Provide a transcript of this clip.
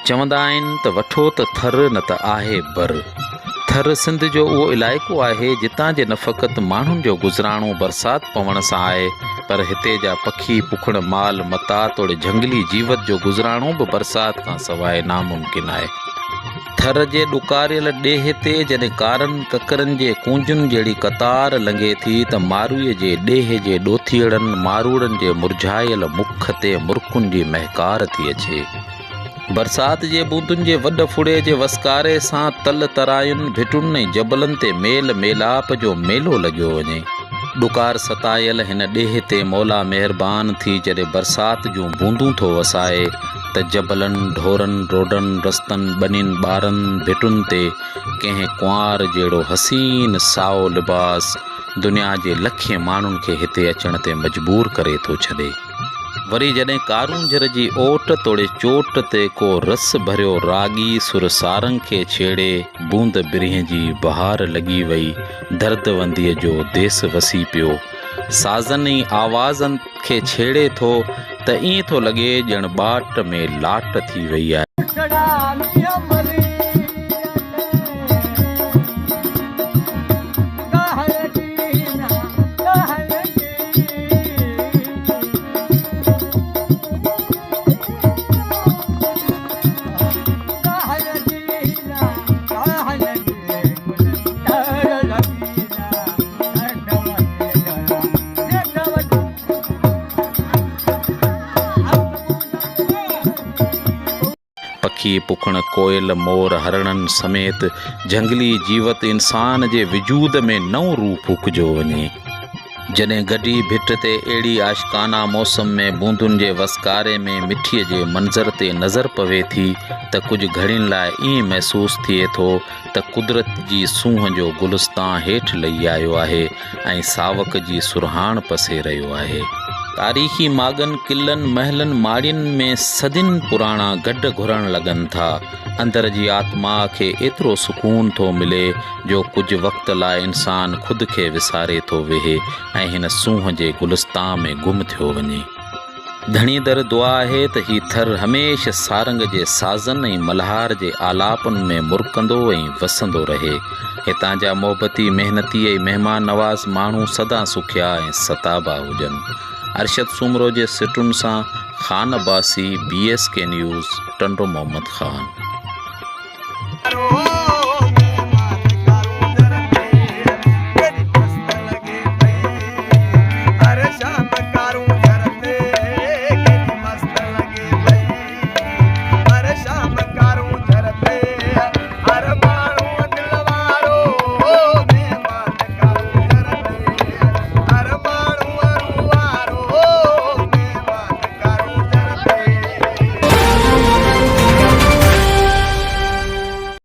चवंदा आहिनि त वठो त थर न त आहे बर। थर सिंध जो उहो इलाइक़ो आहे जितां जे न फ़क़ति माण्हुनि जो गुज़राणो बरसाति पवण सां आहे, पर हिते जा पखी पुखण माल मता तोड़े झंगली जीवत जो गुज़राणो बि बरसाति खां सवाइ नामुमकिन आहे। थर जे ॾुकारियल ॾेह ते जॾहिं कारनि ककरनि जे कूंजुनि जहिड़ी कतार लंघे थी त मारूअ जे ॾेह जे ॾोथीअड़नि मारूड़नि जे मुरझायल मुख ते मुर्कुनि जी महकार थी अचे। बरसाति जे बूंदुनि जे वॾ फुड़े जे वसकारे सां तल तरायुनि भिटुनि ऐं जबलनि ते मेल मेलाप जो मेलो लॻियो वञे। ॾुकार सतायल हिन ॾेह ते मौला महिरबान थी जॾहिं बरसाति जूं बूंदूं थो वसाए त जबलनि ढोरनि रोडनि रस्तनि ॿनियुनि ॿारनि भिटुनि ते कंहिं कुंवार जहिड़ो हसीन साओ लिबास दुनिया जे लखे माण्हुनि खे हिते अचण ते मजबूर करे थो छॾे। वरी जॾहिं कारूंझर जी ओट तोड़े चोट ते को रस भरियो रागी सुर सारंग खे छेड़े बूंद बिरह जी बहार लॻी वई दर्दवंदीअ जो देस वसी पियो साज़नि ऐं आवाज़नि खे छेड़े थो त ईअं थो लॻे ॼण ॿाट में लाट थी वई आहे। पखी पुखण कोयल मोर हरणनि समेत झंगली जीवत इंसान जे वजूद में नओं रूप फूकिजो वञे। जॾहिं गॾी भिट ते अहिड़ी आशिकाना मौसम में बूंदुनि जे वसकारे में मिठीअ जे मंज़र ते नज़र पवे थी त कुझु घड़ियुनि लाइ ईअं महसूसु थिए थो त कुदरत जी सूंहं जो गुलिस्तान हेठि लही आयो आहे ऐं सावक जी सुरहाण पसे रहियो आहे। तारीख़ी मागनि किलनि महलनि माड़ियुनि में सदियुनि पुराणा गॾ घुरण लॻनि था। अंदर जी आत्मा खे एतिरो सुकून थो मिले जो कुझु वक़्त लाइ इंसान ख़ुदि खे विसारे थो वेहे ऐं हिन सूंहं जे गुलिस्तान में गुम थियो वञे। धणी दर दुआ आहे त ही थर हमेशह सारंग जे साज़नि ऐं मल्हार जे आलापनि में मुरकंदो ऐं वसंदो रहे। हितां जा मोहबती महिनती ऐं महिमान नवाज़ माण्हू सदा सुखिया ऐं सताबा हुजनि। अरशद सूमरो जे सिटुनि सां ख़ान अब्बासी BSK न्यूज़ टंडो मोहम्मद ख़ान।